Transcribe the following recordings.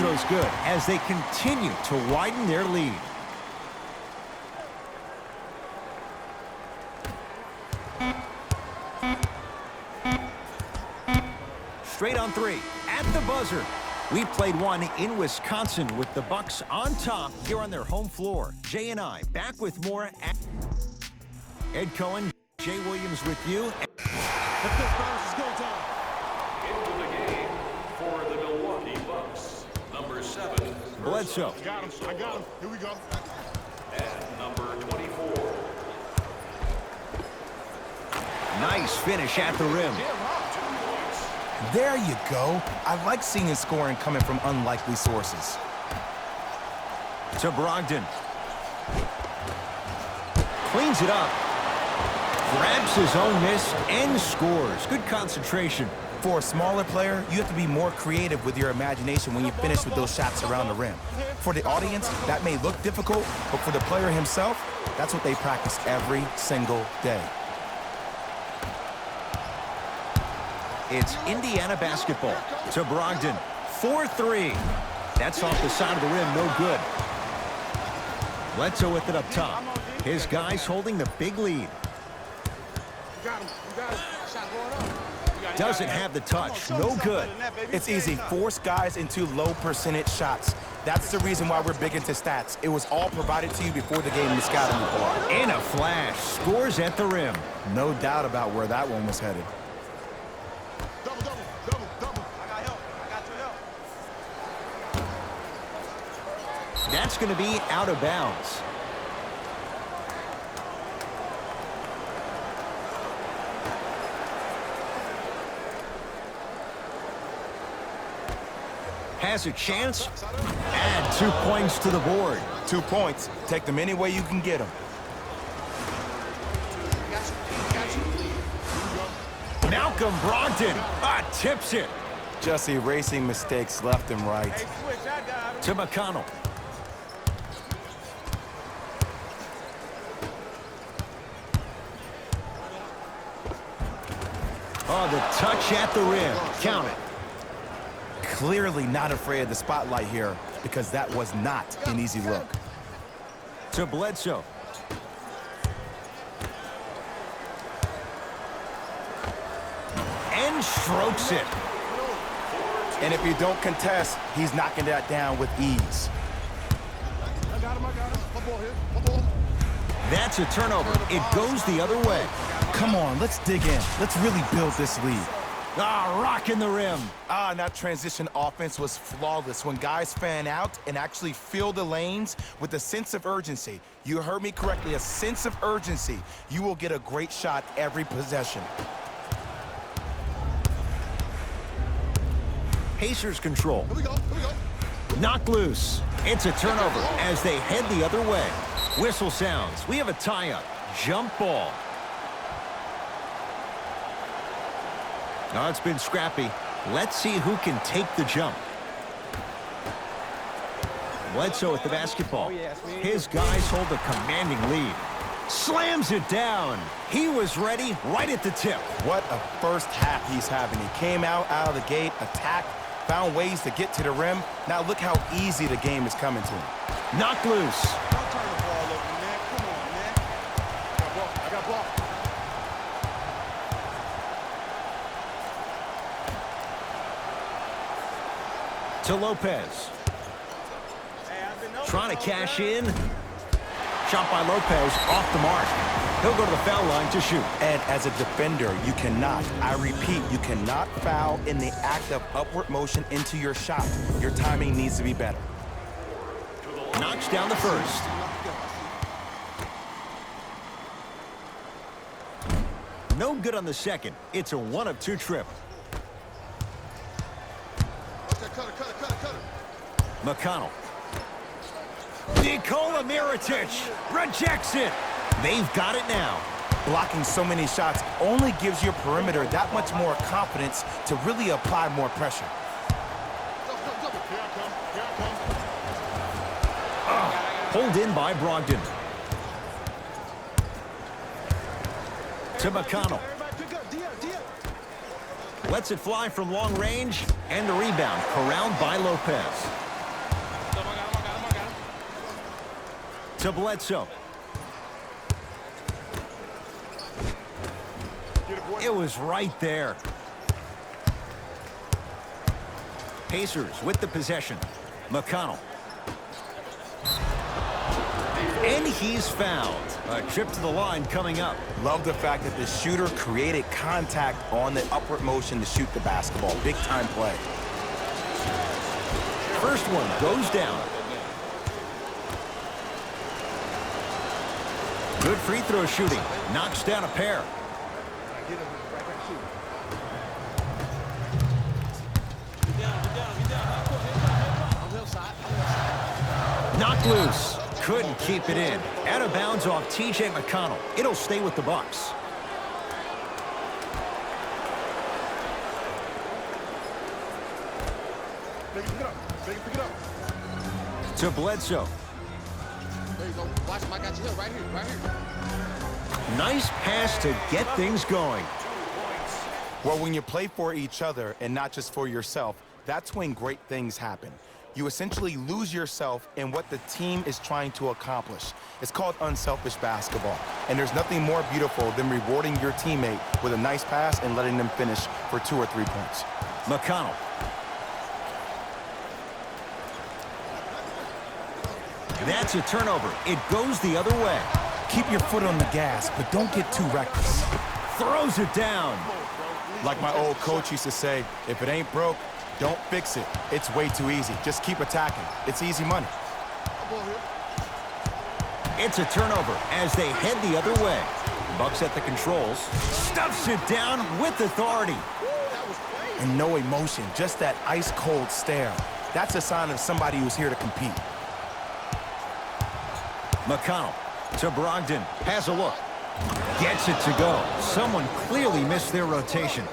throw's good as they continue to widen their lead. Straight on three at the buzzer. We played one in Wisconsin with the Bucks on top here on their home floor. Jay and I back with more. Ed Cohen, Jay Williams with you. Into the game for the Milwaukee Bucks, number 7. Bledsoe. I got him. Here we go. And number 24. Nice finish at the rim. There you go. I like seeing his scoring coming from unlikely sources. To Brogdon. Cleans it up. Grabs his own miss and scores. Good concentration. For a smaller player, you have to be more creative with your imagination when you finish with those shots around the rim. For the audience, that may look difficult, but for the player himself, that's what they practice every single day. It's Indiana basketball. To Brogdon. 4-3. That's off the side of the rim. No good. Bledsoe with it up top. His guys holding the big lead. Doesn't have the touch. No good. It's easy. Force guys into low percentage shots. That's the reason why we're big into stats. It was all provided to you before the game, the scouting report. In a flash. Scores at the rim. No doubt about where that one was headed. Double. I got help. I got your help. That's going to be out of bounds. Has a chance. Add 2 points to the board. 2 points. Take them any way you can get them. Malcolm Brogdon tips it. Just erasing mistakes left and right. Hey, switch. I got him. To McConnell. Oh, the touch at the rim. Count it. Clearly not afraid of the spotlight here because that was not an easy look. To Bledsoe. And strokes it. And if you don't contest, he's knocking that down with ease. I got him. My ball here. My ball. That's a turnover. It goes the other way. Come on, let's dig in. Let's really build this lead. Rocking the rim. And that transition offense was flawless when guys fan out and actually fill the lanes with a sense of urgency. You heard me correctly, a sense of urgency. You will get a great shot every possession. Pacers control. Here we go. Knocked loose. It's a turnover as they head the other way. Whistle sounds. We have a tie-up. Jump ball. It's been scrappy. Let's see who can take the jump. Bledsoe with the basketball. His guys hold a commanding lead. Slams it down. He was ready right at the tip. What a first half he's having. He came out of the gate, attacked, found ways to get to the rim. Now look how easy the game is coming to him. Knocked loose. Don't turn the ball over, man. Come on, man. I got ball. To Lopez. Hey, I've been open Trying to all cash day. in. Shot by Lopez off the mark. He'll go to the foul line to shoot. And as a defender, you cannot, I repeat, you cannot foul in the act of upward motion into your shot. Your timing needs to be better. Knocks down the first. No good on the second. It's a 1 of 2 trip. Okay, cut it. McConnell. Nikola Mirotic rejects it. They've got it now. Blocking so many shots only gives your perimeter that much more confidence to really apply more pressure. Double. Here I come. Pulled in by Brogdon. To McConnell. Everybody pick up. D. Lets it fly from long range. And the rebound corralled by Lopez. To Bledsoe. It was right there. Pacers with the possession. McConnell. And he's fouled. A trip to the line coming up. Love the fact that the shooter created contact on the upward motion to shoot the basketball. Big time play. First one goes down. Good free throw shooting. Knocks down a pair. Knocked loose. Couldn't keep it in. Out of bounds off T.J. McConnell. It'll stay with the Bucks. Pick it up. To Bledsoe. There you go. Watch him. I got you here. Right here. Right here. Nice pass to get things going. Well, when you play for each other and not just for yourself, that's when great things happen. You essentially lose yourself in what the team is trying to accomplish. It's called unselfish basketball. And there's nothing more beautiful than rewarding your teammate with a nice pass and letting them finish for 2 or 3 points. McConnell. That's a turnover. It goes the other way. Keep your foot on the gas, but don't get too reckless. Throws it down. Like my old coach used to say, if it ain't broke, don't fix it. It's way too easy. Just keep attacking. It's easy money. It's a turnover as they head the other way. Bucks at the controls. Stuffs it down with authority. And no emotion, just that ice-cold stare. That's a sign of somebody who's here to compete. McConnell to Brogdon. Has a look. Gets it to go. Someone clearly missed their rotation.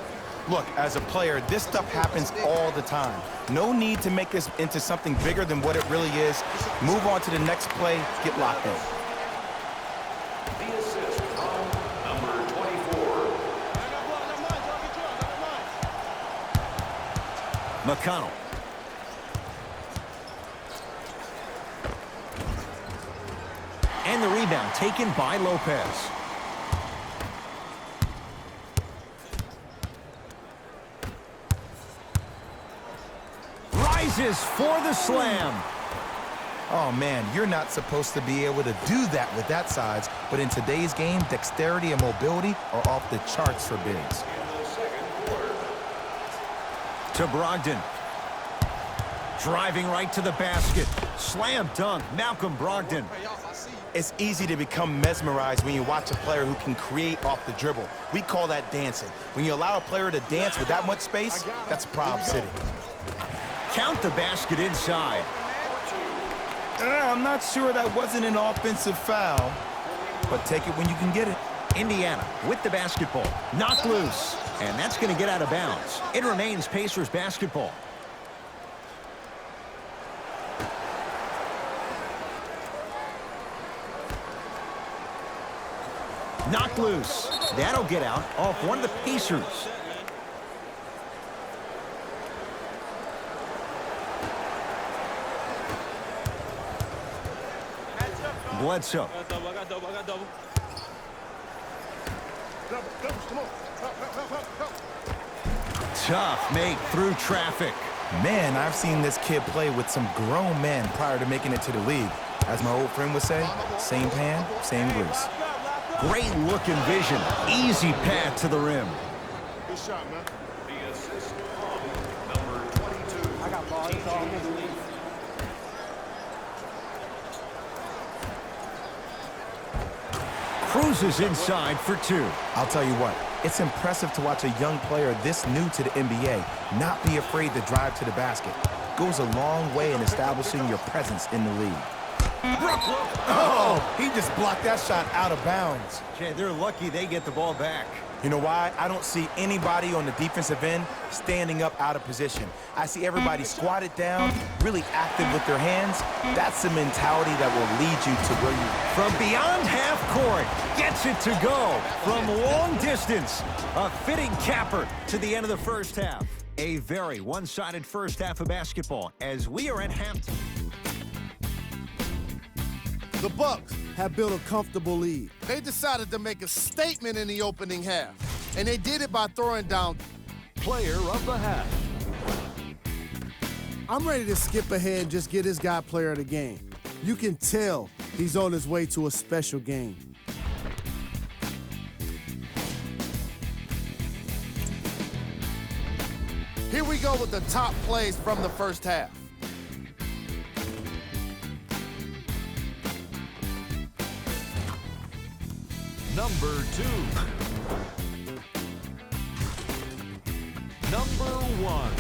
Look, as a player, this stuff happens all the time. No need to make this into something bigger than what it really is. Move on to the next play, get locked in. The assist on number 24. McConnell. And the rebound taken by Lopez. Rises for the slam. Oh, man, you're not supposed to be able to do that with that size, but in today's game, dexterity and mobility are off the charts for bigs. To Brogdon. Driving right to the basket. Slam dunk. Malcolm Brogdon. It's easy to become mesmerized when you watch a player who can create off the dribble. We call that dancing. When you allow a player to dance with that much space, that's a problem city. Count the basket inside. I'm not sure that wasn't an offensive foul, but take it when you can get it. Indiana with the basketball. Knocked loose. And that's going to get out of bounds. It remains Pacers basketball. Knocked loose. That'll get out off one of the Pacers. Bledsoe. I got double. Double, come on. Help. Tough make through traffic. Man, I've seen this kid play with some grown men prior to making it to the league. As my old friend would say, same pan, same grease. Great looking vision. Easy path to the rim. Good shot, man. The assist on number 22. I got ball. It's all his league. Cruises inside for 2. I'll tell you what, it's impressive to watch a young player this new to the NBA not be afraid to drive to the basket. Goes a long way in establishing your presence in the league. Oh, he just blocked that shot out of bounds. Jay, they're lucky they get the ball back. You know why? I don't see anybody on the defensive end standing up out of position. I see everybody squatted down, really active with their hands. That's the mentality that will lead you to where you... From beyond half court, gets it to go. From long distance, a fitting capper to the end of the first half. A very one-sided first half of basketball as we are at halftime. The Bucks have built a comfortable lead. They decided to make a statement in the opening half, and they did it by throwing down. Player of the half. I'm ready to skip ahead and just get this guy player of the game. You can tell he's on his way to a special game. Here we go with the top plays from the first half. Number 2. Number 1.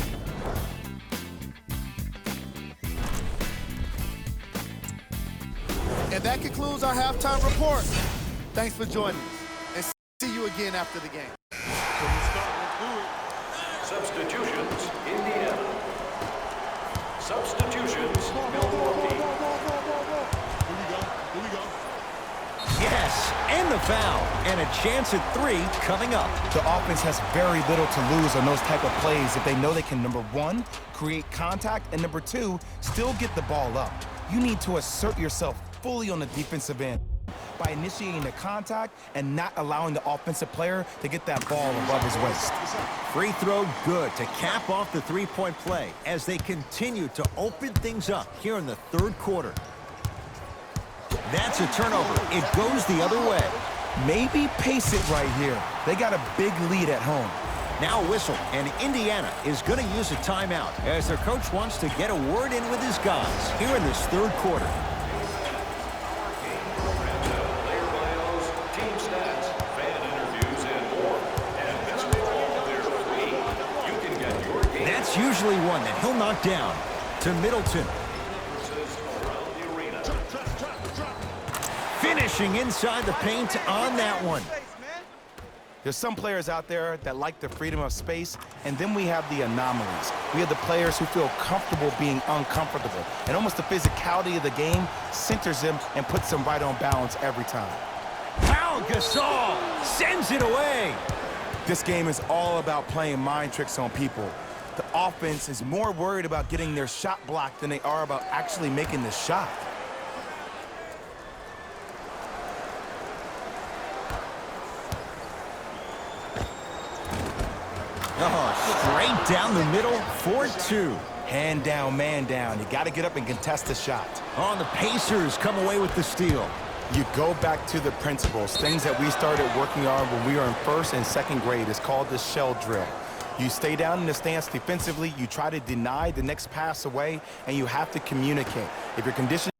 And that concludes our halftime report. Thanks for joining us, and see you again after the game. Substitutions, Indiana. Substitutions, Milwaukee. Yes, and the foul. And a chance at 3 coming up. The offense has very little to lose on those type of plays if they know they can, number 1, create contact, and number 2, still get the ball up. You need to assert yourself fully on the defensive end by initiating the contact and not allowing the offensive player to get that ball above his waist. Free throw good to cap off the three-point play as they continue to open things up here in the third quarter. That's a turnover. It goes the other way. Maybe pace it right here. They got a big lead at home. Now a whistle, and Indiana is going to use a timeout as their coach wants to get a word in with his guys here in this third quarter. Player bios, team stats, fan interviews, and more. And best of all, they're free. You can get your game. That's usually one that he'll knock down to Middleton. Around the arena. Finishing inside the paint on that one. There's some players out there that like the freedom of space, and then we have the anomalies. We have the players who feel comfortable being uncomfortable, and almost the physicality of the game centers them and puts them right on balance every time. Pau Gasol sends it away. This game is all about playing mind tricks on people. The offense is more worried about getting their shot blocked than they are about actually making the shot. Oh, straight down the middle for 2. Hand down, man down. You got to get up and contest the shot. Oh, the Pacers come away with the steal. You go back to the principles, things that we started working on when we were in first and second grade. It's called the shell drill. You stay down in the stance defensively, you try to deny the next pass away, and you have to communicate. If your condition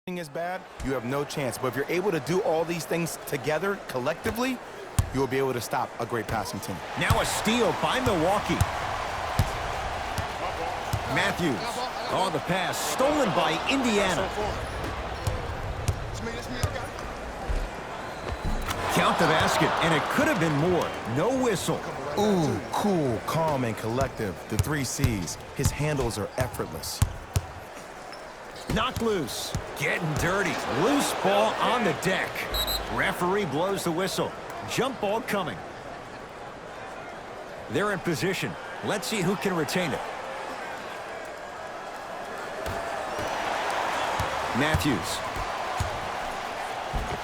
is bad, you have no chance. But if you're able to do all these things together, collectively, you will be able to stop a great passing team. Now a steal by Milwaukee. Matthews. Oh, the pass stolen by Indiana. Count the basket, and it could have been more. No whistle. Ooh, cool, calm, and collective. The 3 C's. His handles are effortless. Knocked loose. Getting dirty. Loose ball on the deck. Referee blows the whistle. Jump ball coming. They're in position. Let's see who can retain it. Matthews.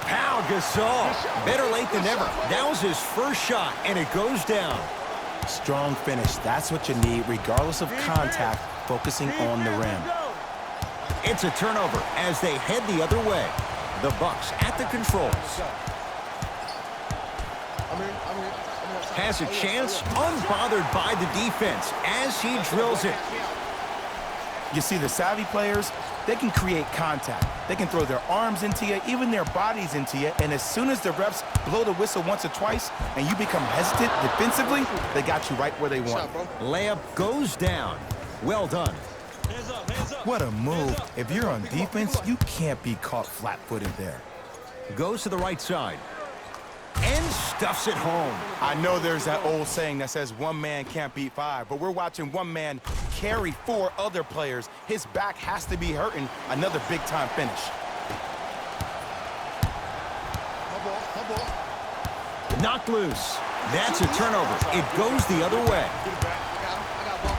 Pau Gasol. Better late than never. That was his first shot, and it goes down. Strong finish. That's what you need, regardless of contact, focusing on the rim. It's a turnover as they head the other way. The Bucks at the controls. Has a chance, unbothered by the defense as he drills it. You see, the savvy players, they can create contact. They can throw their arms into you, even their bodies into you, and as soon as the refs blow the whistle once or twice and you become hesitant defensively, they got you right where they want. Layup goes down. Well done. What a move. If you're on defense, you can't be caught flat-footed there. Goes to the right side. And stuffs it home. I know there's that old saying that says one man can't beat 5, but we're watching one man carry 4 other players. His back has to be hurting. Another big-time finish. Knocked loose. That's a turnover. It goes the other way.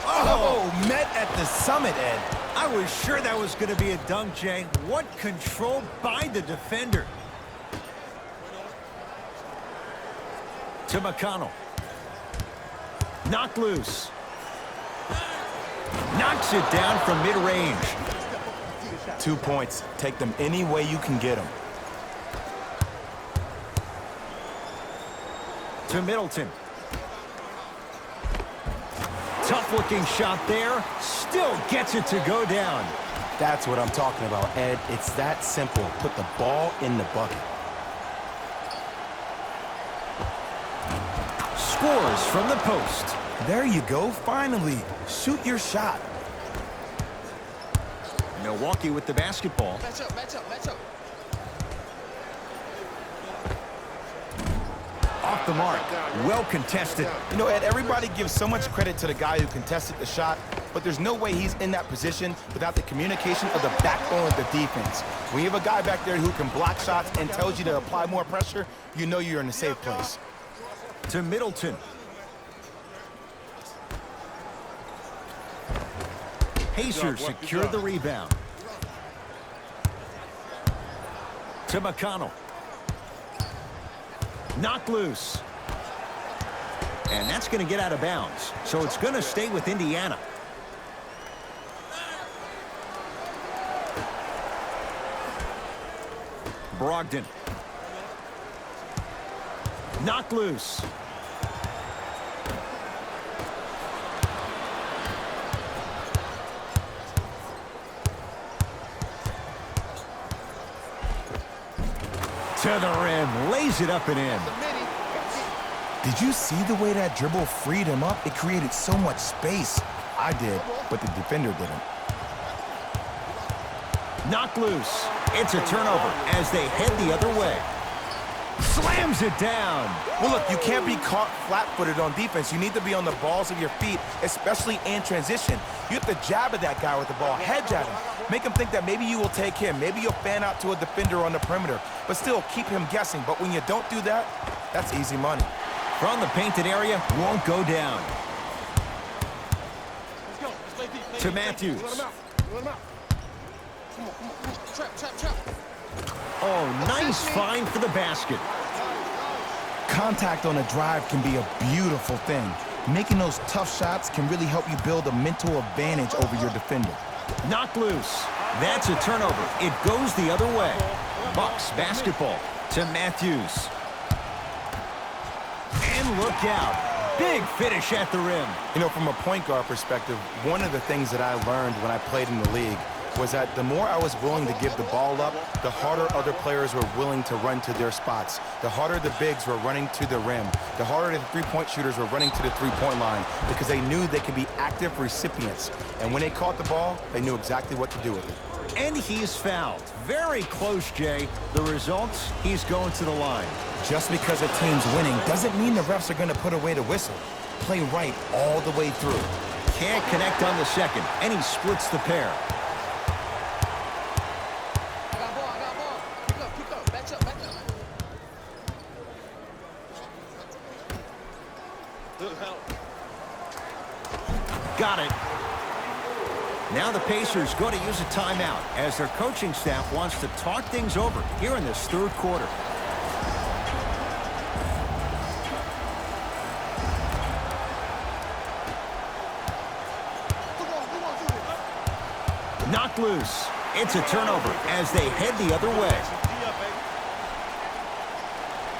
Oh, met at the summit, Ed. I was sure that was going to be a dunk, Jay. What control by the defender. To McConnell. Knocked loose. Knocks it down from mid-range. 2 points. Take them any way you can get them. To Middleton. Tough-looking shot there. Still gets it to go down. That's what I'm talking about, Ed. It's that simple. Put the ball in the bucket. Scores from the post. There you go, finally. Shoot your shot. Milwaukee with the basketball. Match up, match up, match up. Off the mark. Well contested. You know, Ed, everybody gives so much credit to the guy who contested the shot, but there's no way he's in that position without the communication of the backbone of the defense. When you have a guy back there who can block shots and tells you to apply more pressure, you know you're in a safe place. To Middleton. Pacers secure the rebound. To McConnell. Knocked loose. And that's going to get out of bounds. So it's going to stay with Indiana. Brogdon. Knocked loose. To the rim, lays it up and in. Did you see the way that dribble freed him up? It created so much space. I did, but the defender didn't. Knocked loose. It's a turnover as they head the other way. Slams it down. Well, look, you can't be caught flat-footed on defense. You need to be on the balls of your feet, especially in transition. You have to jab at that guy with the ball, hedge at him. Make him think that maybe you will take him. Maybe you'll fan out to a defender on the perimeter, but still keep him guessing. But when you don't do that, that's easy money. From the painted area, won't go down. To Matthews. Oh, nice find for the basket. Contact on a drive can be a beautiful thing. Making those tough shots can really help you build a mental advantage over your defender. Knocked loose. That's a turnover. It goes the other way. Bucks basketball to Matthews. And look out. Big finish at the rim. You know, from a point guard perspective, one of the things that I learned when I played in the league was that the more I was willing to give the ball up, the harder other players were willing to run to their spots. The harder the bigs were running to the rim. The harder the three-point shooters were running to the three-point line because they knew they could be active recipients. And when they caught the ball, they knew exactly what to do with it. And he's fouled. Very close, Jay. The results, he's going to the line. Just because a team's winning doesn't mean the refs are going to put away the whistle. Play right all the way through. Can't connect on the second, and he splits the pair. Got it. Now the Pacers go to use a timeout as their coaching staff wants to talk things over here in this third quarter. Knocked loose. It's a turnover as they head the other way.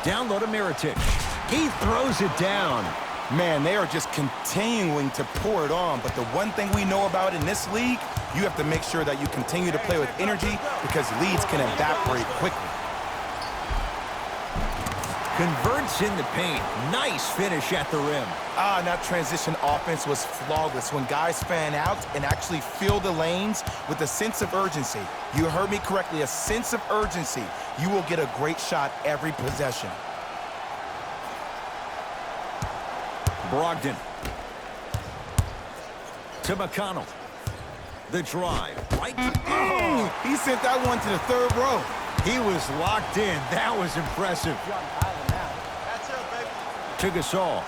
Down low to Mirotic. He throws it down. Man, they are just continuing to pour it on. But the one thing we know about in this league, you have to make sure that you continue to play with energy because leads can evaporate quickly. Converts in the paint. Nice finish at the rim. And that transition offense was flawless when guys fan out and actually fill the lanes with a sense of urgency. You heard me correctly, a sense of urgency. You will get a great shot every possession. Brogdon. To McConnell. The drive. Right. He sent that one to the third row. He was locked in. That was impressive. To Gasol.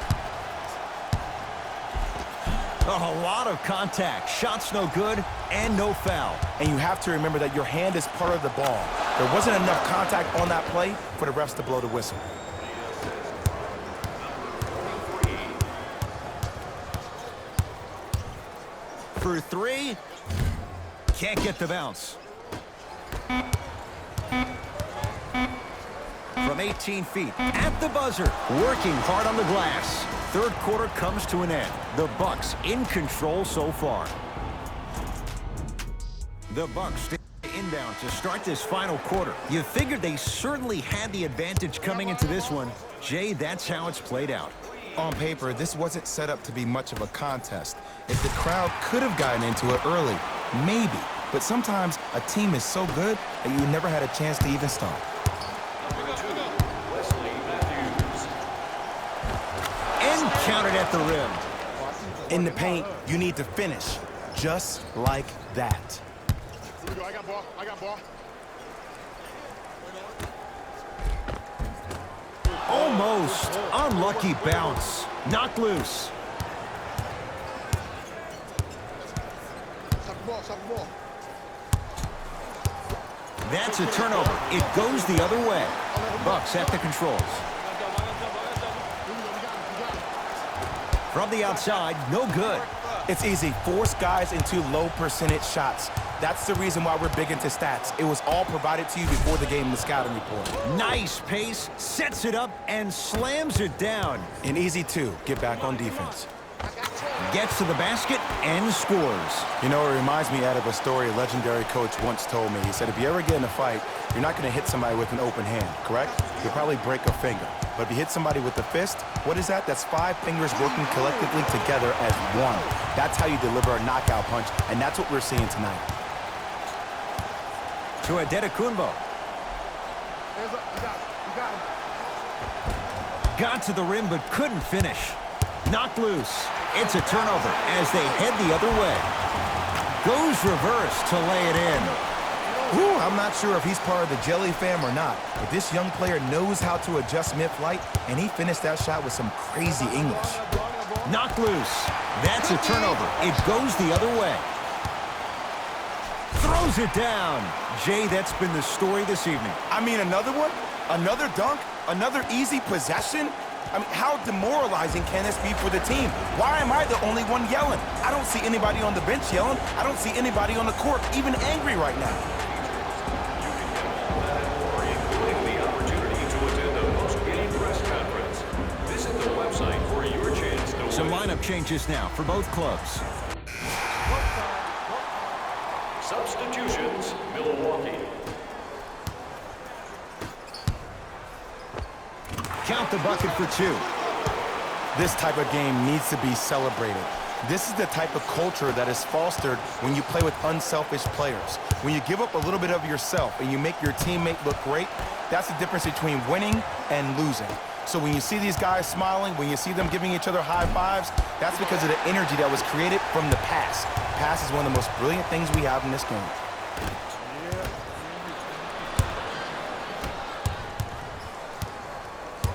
A lot of contact. Shots no good and no foul. And you have to remember that your hand is part of the ball. There wasn't enough contact on that play for the refs to blow the whistle. For three. Can't get the bounce. From 18 feet at the buzzer, working hard on the glass. Third quarter comes to an end. The Bucks in control so far. The Bucks stay inbound to start this final quarter. You figured they certainly had the advantage coming into this one. Jay, that's how it's played out. On paper, this wasn't set up to be much of a contest. If the crowd could have gotten into it early, maybe. But sometimes a team is so good that you never had a chance to even start. And counted at the rim. In the paint, you need to finish just like that. I got ball. I got ball. Almost. Unlucky bounce. Knocked loose. Stop the ball. That's a turnover. It goes the other way. Bucks at the controls. From the outside, no good. It's easy. Force guys into low percentage shots. That's the reason why we're big into stats. It was all provided to you before the game in the scouting report. Nice pace, sets it up, and slams it down. And easy, too. Get back on defense. Gets to the basket and scores. You know, it reminds me out of a story a legendary coach once told me. He said, if you ever get in a fight, you're not going to hit somebody with an open hand, correct? You'll probably break a finger. But if you hit somebody with the fist, what is that? That's 5 fingers working collectively together as one. That's how you deliver a knockout punch, and that's what we're seeing tonight. To Adetokunbo. Got to the rim but couldn't finish. Knocked loose. It's a turnover as they head the other way. Goes reverse to lay it in. Ooh, I'm not sure if he's part of the Jelly fam or not, but this young player knows how to adjust mid-flight, and he finished that shot with some crazy English. Knocked loose. That's a turnover. It goes the other way. Throws it down. Jay, that's been the story this evening. I mean, another one? Another dunk? Another easy possession? I mean, how demoralizing can this be for the team? Why am I the only one yelling? I don't see anybody on the bench yelling. I don't see anybody on the court even angry right now. Including the opportunity to attend a post-game press conference. Visit the website for your chance to Some win. lineup changes now for both clubs. Substitutions, Milwaukee. Count the bucket for 2. This type of game needs to be celebrated. This is the type of culture that is fostered when you play with unselfish players. When you give up a little bit of yourself and you make your teammate look great, that's the difference between winning and losing. So when you see these guys smiling, when you see them giving each other high fives, that's because of the energy that was created from the pass. Pass is one of the most brilliant things we have in this game.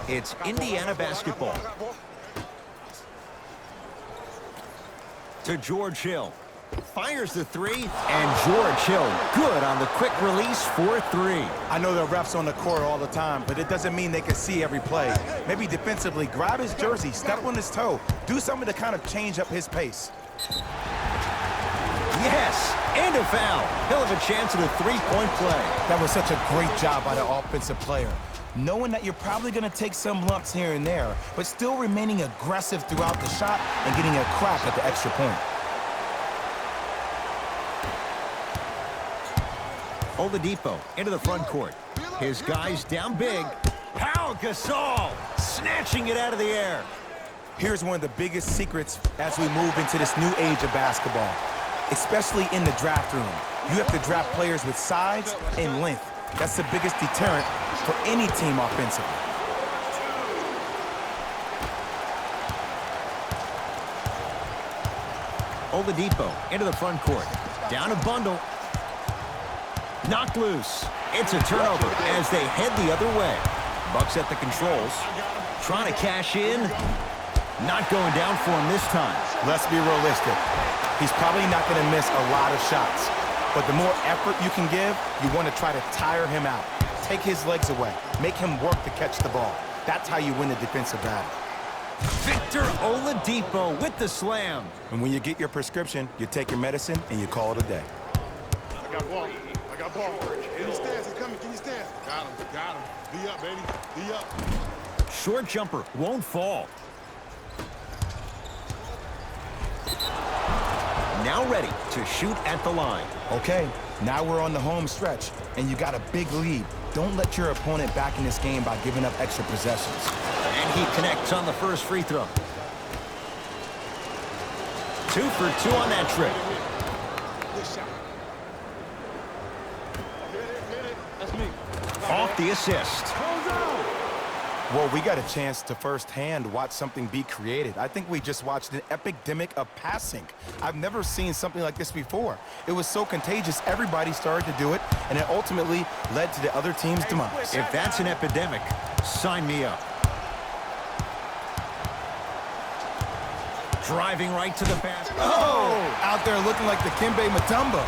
It's Indiana basketball. To George Hill. Fires the 3, and George Hill good on the quick release for 3. I know there are refs on the court all the time, but it doesn't mean they can see every play. Maybe defensively, grab his jersey, step on his toe, do something to kind of change up his pace. Yes, and a foul. He'll have a chance at a 3-point play. That was such a great job by the offensive player. Knowing that you're probably going to take some lumps here and there, but still remaining aggressive throughout the shot and getting a crack at the extra point. Oladipo into the front court. His guys down big. Pau Gasol snatching it out of the air. Here's one of the biggest secrets as we move into this new age of basketball, especially in the draft room. You have to draft players with size and length. That's the biggest deterrent for any team offensively. Oladipo into the front court. Down a bundle. Knocked loose. It's a turnover as they head the other way. Bucks at the controls. Trying to cash in. Not going down for him this time. Let's be realistic. He's probably not going to miss a lot of shots. But the more effort you can give, you want to try to tire him out. Take his legs away. Make him work to catch the ball. That's how you win the defensive battle. Victor Oladipo with the slam. And when you get your prescription, you take your medicine and you call it a day. I got ball. I got ball. Can you stand? He's coming. Can you stand? Got him. Got him. D up, baby. D up. Short jumper won't fall. Now ready to shoot at the line. Okay, now we're on the home stretch, and you got a big lead. Don't let your opponent back in this game by giving up extra possessions. And he connects on the first free throw. 2 for 2 on that trip. Good shot. Hit it. That's me. Off the assist. Well, we got a chance to firsthand watch something be created. I think we just watched an epidemic of passing. I've never seen something like this before. It was so contagious, everybody started to do it, and it ultimately led to the other team's demise. If that's an epidemic, sign me up. Driving right to the basket. Oh! Out there looking like the Kimbe Mutombo.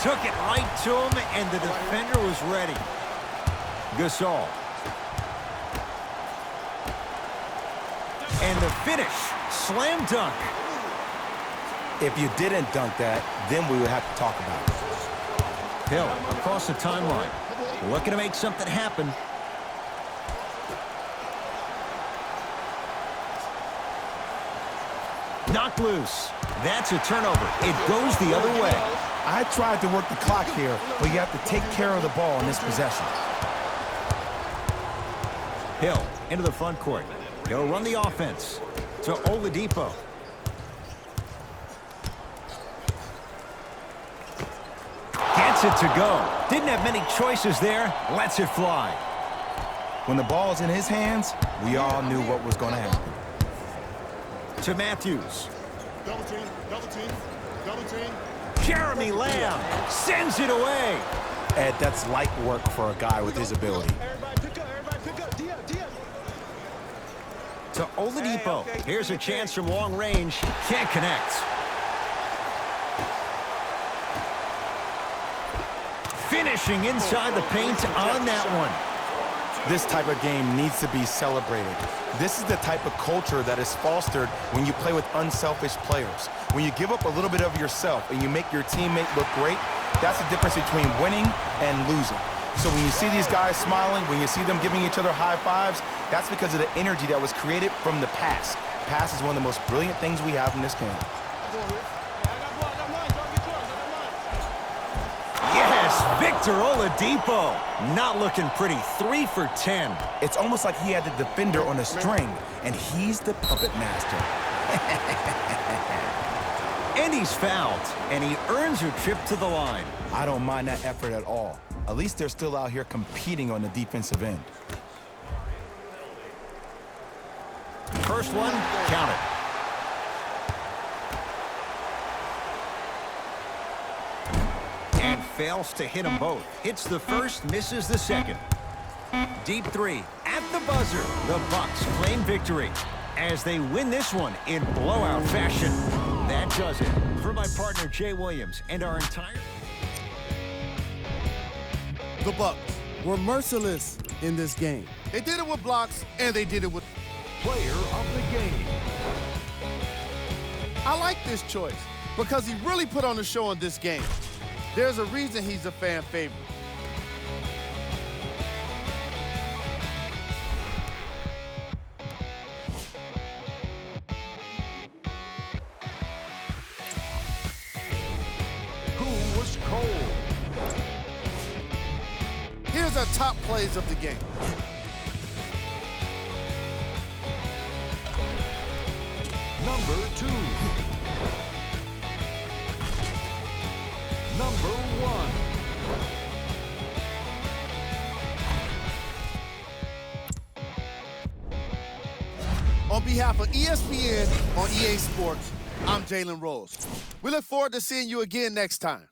Took it right to him, and the defender was ready. Gasol. And the finish, slam dunk. If you didn't dunk that, then we would have to talk about it. Hill across the timeline, looking to make something happen. Knocked loose. That's a turnover. It goes the other way. I tried to work the clock here, but you have to take care of the ball in this possession. Hill into the front court. He'll run the offense to Oladipo. Gets it to go. Didn't have many choices there. Lets it fly. When the ball is in his hands, we all knew what was going to happen. To Matthews. Double team. Double team. Double team. Jeremy Lamb sends it away. Ed, that's light work for a guy with his ability. Everybody pick up. Everybody pick up. D up. D up. To Oladipo. Here's a chance from long range. Can't connect. Finishing inside the paint on that one. This type of game needs to be celebrated. This is the type of culture that is fostered when you play with unselfish players. When you give up a little bit of yourself and you make your teammate look great, that's the difference between winning and losing. So when you see these guys smiling, when you see them giving each other high fives, that's because of the energy that was created from the pass. Pass is one of the most brilliant things we have in this game. Yes, Victor Oladipo. Not looking pretty. 3 for 10. It's almost like he had the defender on a string, and he's the puppet master. And he's fouled, and he earns a trip to the line. I don't mind that effort at all. At least they're still out here competing on the defensive end. First one, count it. And fails to hit them both. Hits the first, misses the second. Deep three at the buzzer. The Bucks claim victory as they win this one in blowout fashion. That does it. For my partner, Jay Williams, and our entire... The Bucks were merciless in this game. They did it with blocks, and they did it with... Player of the game. I like this choice because he really put on a show in this game. There's a reason he's a fan favorite. Who was cold? Here's our top plays of the game. Number 2. Number 1. On behalf of ESPN on EA Sports, I'm Jalen Rose. We look forward to seeing you again next time.